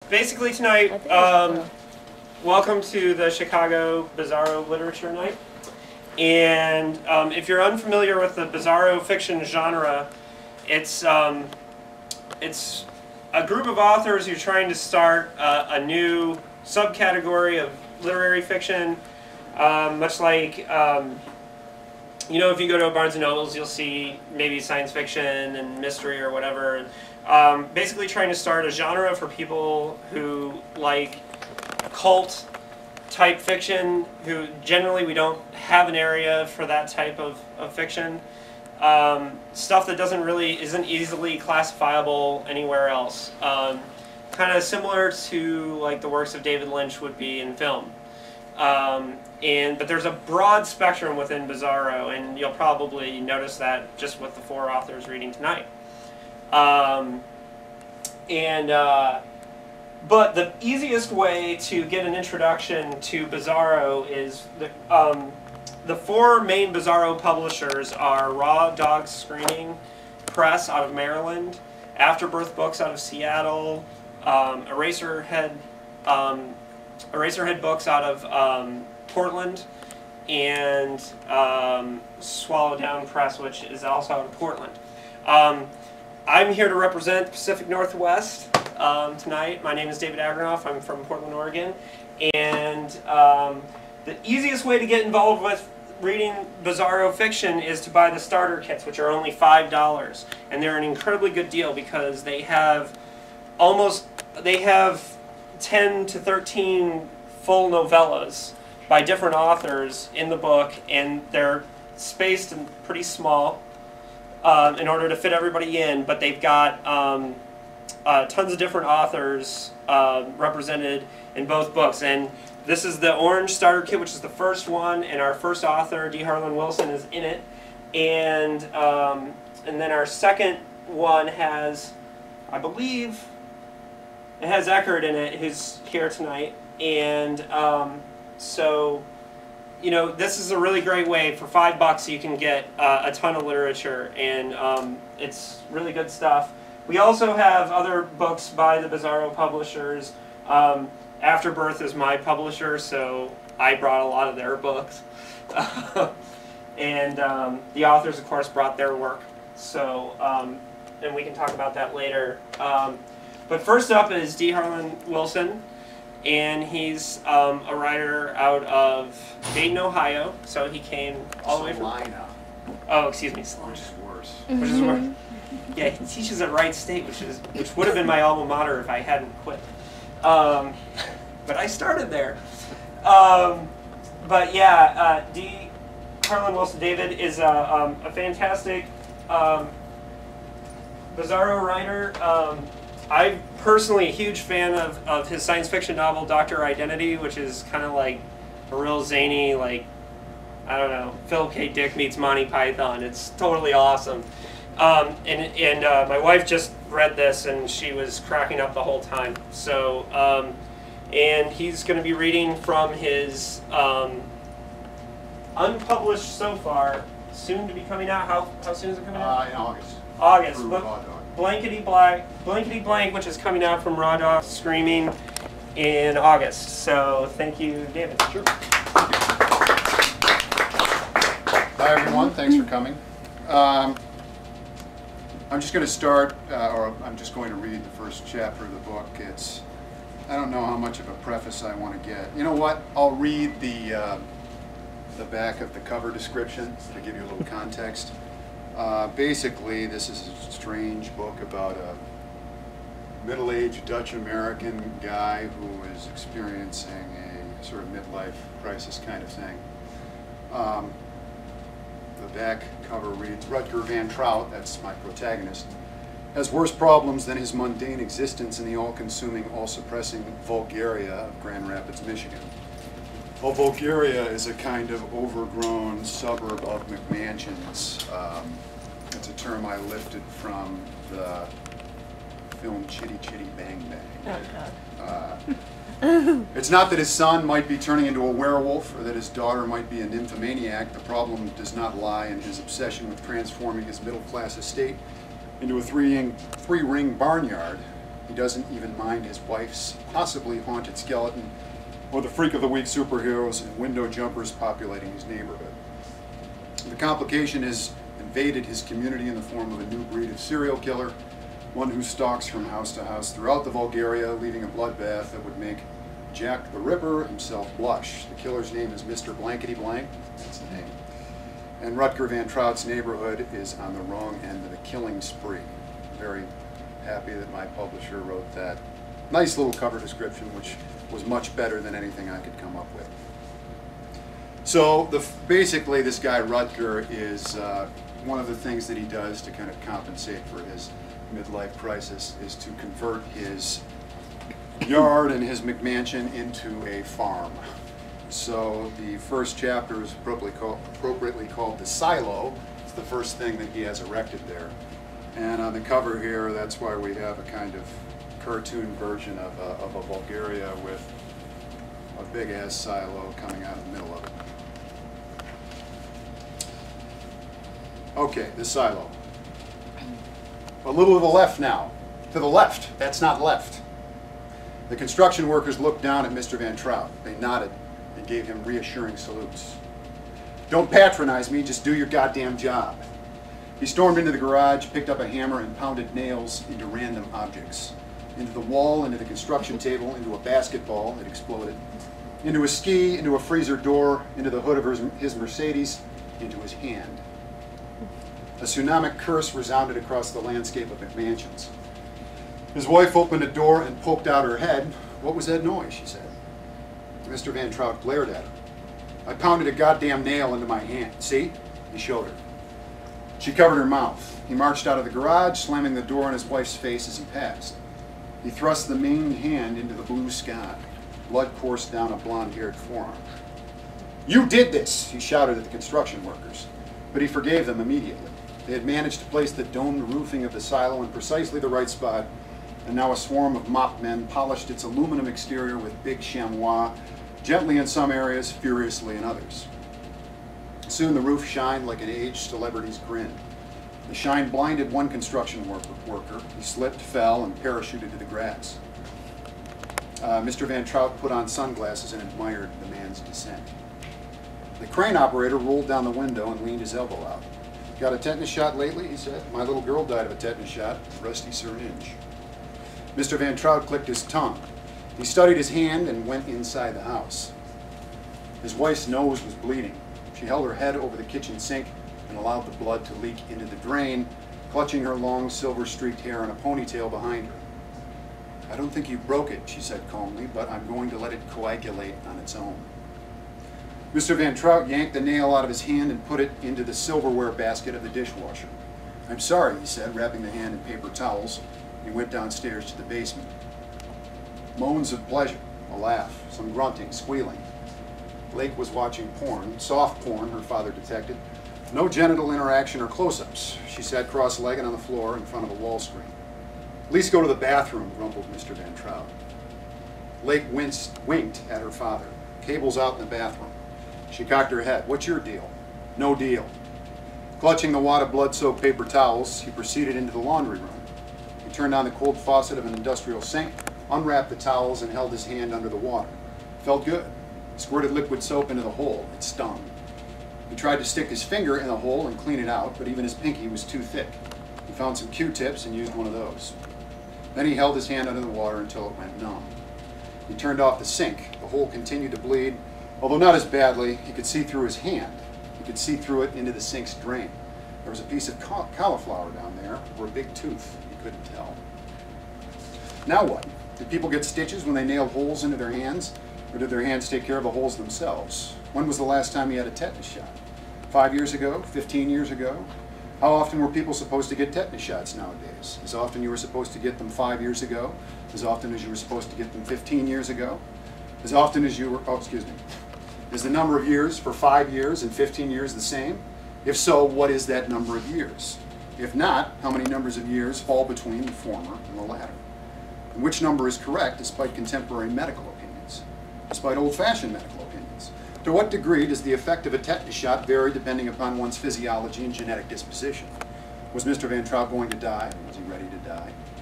Basically tonight, welcome to the Chicago Bizarro Literature Night. And if you're unfamiliar with the Bizarro fiction genre, it's a group of authors who are trying to start a new subcategory of literary fiction, much like, you know, if you go to Barnes & Noble's, you'll see maybe science fiction and mystery or whatever. Basically trying to start a genre for people who like cult type fiction, who generally we don't have an area for that type of fiction. Stuff that isn't easily classifiable anywhere else. Kind of similar to like the works of David Lynch would be in film. But there's a broad spectrum within Bizarro, and you'll probably notice that just with the four authors reading tonight. But the easiest way to get an introduction to Bizarro is the four main Bizarro publishers are Raw Dog Screening Press out of Maryland, Afterbirth Books out of Seattle, Eraserhead Books out of Portland, and Swallow Down Press, which is also out of Portland. I'm here to represent the Pacific Northwest tonight. My name is David Agranoff. I'm from Portland, Oregon. And the easiest way to get involved with reading Bizarro fiction is to buy the starter kits, which are only $5. And they're an incredibly good deal because they have 10 to 13 full novellas by different authors in the book, and they're spaced and pretty small in order to fit everybody in, but they've got tons of different authors represented in both books. And this is the orange starter kit, which is the first one, and our first author, D. Harlan Wilson, is in it. And then our second one has, I believe, it has Eckhard in it, who's here tonight. And so, you know, this is a really great way. For $5 you can get a ton of literature, and it's really good stuff. We also have other books by the Bizarro publishers. Afterbirth is my publisher, so I brought a lot of their books. And the authors, of course, brought their work. So, and we can talk about that later. But first up is D. Harlan Wilson. And he's a writer out of Dayton, Ohio. So he came all the way from... Oh, excuse me. Which is worse. Which is worse. Yeah, he teaches at Wright State, which would have been my alma mater if I hadn't quit. But I started there. But yeah, D. Harlan Wilson David is a fantastic Bizarro writer. I'm personally a huge fan of his science fiction novel, Dr. Identity, which is kind of like a real zany, like, I don't know, Philip K. Dick meets Monty Python. It's totally awesome. And my wife just read this, and she was cracking up the whole time. So, and he's going to be reading from his unpublished so far, soon to be coming out. How soon is it coming out? In August. August. Blankety Blank, which is coming out from Raw Dog Screaming in August. So thank you, David. Sure. Hi everyone, thanks for coming. I'm just going to start, or I'm just going to read the first chapter of the book. I don't know how much of a preface I want to get. You know what? I'll read the back of the cover description to give you a little context. Basically, this is a strange book about a middle-aged Dutch-American guy who is experiencing a sort of midlife crisis kind of thing. The back cover reads, Rutger Van Trout, that's my protagonist, has worse problems than his mundane existence in the all-consuming, all-suppressing Bulgaria of Grand Rapids, Michigan. Well, Bulgaria is a kind of overgrown suburb of McMansions. It's a term I lifted from the film Chitty Chitty Bang Bang. Oh, God. It's not that his son might be turning into a werewolf or that his daughter might be a nymphomaniac. The problem does not lie in his obsession with transforming his middle-class estate into a three-ring barnyard. He doesn't even mind his wife's possibly haunted skeleton or the freak of the week superheroes and window jumpers populating his neighborhood. The complication has invaded his community in the form of a new breed of serial killer, one who stalks from house to house throughout the Bulgaria, leaving a bloodbath that would make Jack the Ripper himself blush. The killer's name is Mr. Blankety Blank, that's the name. And Rutger Van Trout's neighborhood is on the wrong end of the killing spree. Very happy that my publisher wrote that nice little cover description, which was much better than anything I could come up with. So basically this guy Rutger is, one of the things that he does to kind of compensate for his midlife crisis is to convert his yard and his McMansion into a farm. So the first chapter is appropriately called The Silo. It's the first thing that he has erected there. And on the cover here, that's why we have a kind of cartoon version of a Bulgaria with a big-ass silo coming out of the middle of it. Okay, the silo. A little to the left now. To the left. That's not left. The construction workers looked down at Mr. Van Trout. They nodded and gave him reassuring salutes. Don't patronize me, just do your goddamn job. He stormed into the garage, picked up a hammer, and pounded nails into random objects. Into the wall, into the construction table, into a basketball that exploded, into a ski, into a freezer door, into the hood of his Mercedes, into his hand. A tsunamic curse resounded across the landscape of McMansions. His wife opened a door and poked out her head. What was that noise, she said. Mr. Van Trout glared at her. I pounded a goddamn nail into my hand. See? He showed her. She covered her mouth. He marched out of the garage, slamming the door in his wife's face as he passed. He thrust the maimed hand into the blue sky. Blood coursed down a blonde-haired forearm. You did this, he shouted at the construction workers. But he forgave them immediately. They had managed to place the domed roofing of the silo in precisely the right spot, and now a swarm of mop men polished its aluminum exterior with big chamois, gently in some areas, furiously in others. Soon the roof shined like an aged celebrity's grin. The shine blinded one construction worker. He slipped, fell, and parachuted to the grass. Mr. Van Trout put on sunglasses and admired the man's descent. The crane operator rolled down the window and leaned his elbow out. Got a tetanus shot lately, he said. My little girl died of a tetanus shot, rusty syringe. Mr. Van Trout clicked his tongue. He studied his hand and went inside the house. His wife's nose was bleeding. She held her head over the kitchen sink and allowed the blood to leak into the drain, clutching her long silver-streaked hair in a ponytail behind her. I don't think you broke it, she said calmly, but I'm going to let it coagulate on its own. Mr. Van Trout yanked the nail out of his hand and put it into the silverware basket of the dishwasher. I'm sorry, he said, wrapping the hand in paper towels. He went downstairs to the basement. Moans of pleasure, a laugh, some grunting, squealing. Blake was watching porn, soft porn, her father detected. No genital interaction or close-ups. She sat cross-legged on the floor in front of a wall screen. At least go to the bathroom, grumbled Mr. Van Trout. Blake winked at her father. Cable's out in the bathroom. She cocked her head. What's your deal? No deal. Clutching the wad of blood-soaked paper towels, he proceeded into the laundry room. He turned on the cold faucet of an industrial sink, unwrapped the towels, and held his hand under the water. Felt good. Squirted liquid soap into the hole. It stung. He tried to stick his finger in the hole and clean it out, but even his pinky was too thick. He found some Q-tips and used one of those. Then he held his hand under the water until it went numb. He turned off the sink. The hole continued to bleed, although not as badly. He could see through his hand. He could see through it into the sink's drain. There was a piece of cauliflower down there, or a big tooth. He couldn't tell. Now what? Did people get stitches when they nailed holes into their hands? Or did their hands take care of the holes themselves? When was the last time he had a tetanus shot? 5 years ago? 15 years ago? How often were people supposed to get tetanus shots nowadays? As often you were supposed to get them 5 years ago? As often as you were supposed to get them 15 years ago? As often as you were, is the number of years for 5 years and 15 years the same? If so, what is that number of years? If not, how many numbers of years fall between the former and the latter? And which number is correct despite contemporary medical opinions? Despite old-fashioned medical opinions? To what degree does the effect of a tetanus shot vary depending upon one's physiology and genetic disposition? Was Mr. Van Trout going to die? Was he ready to die?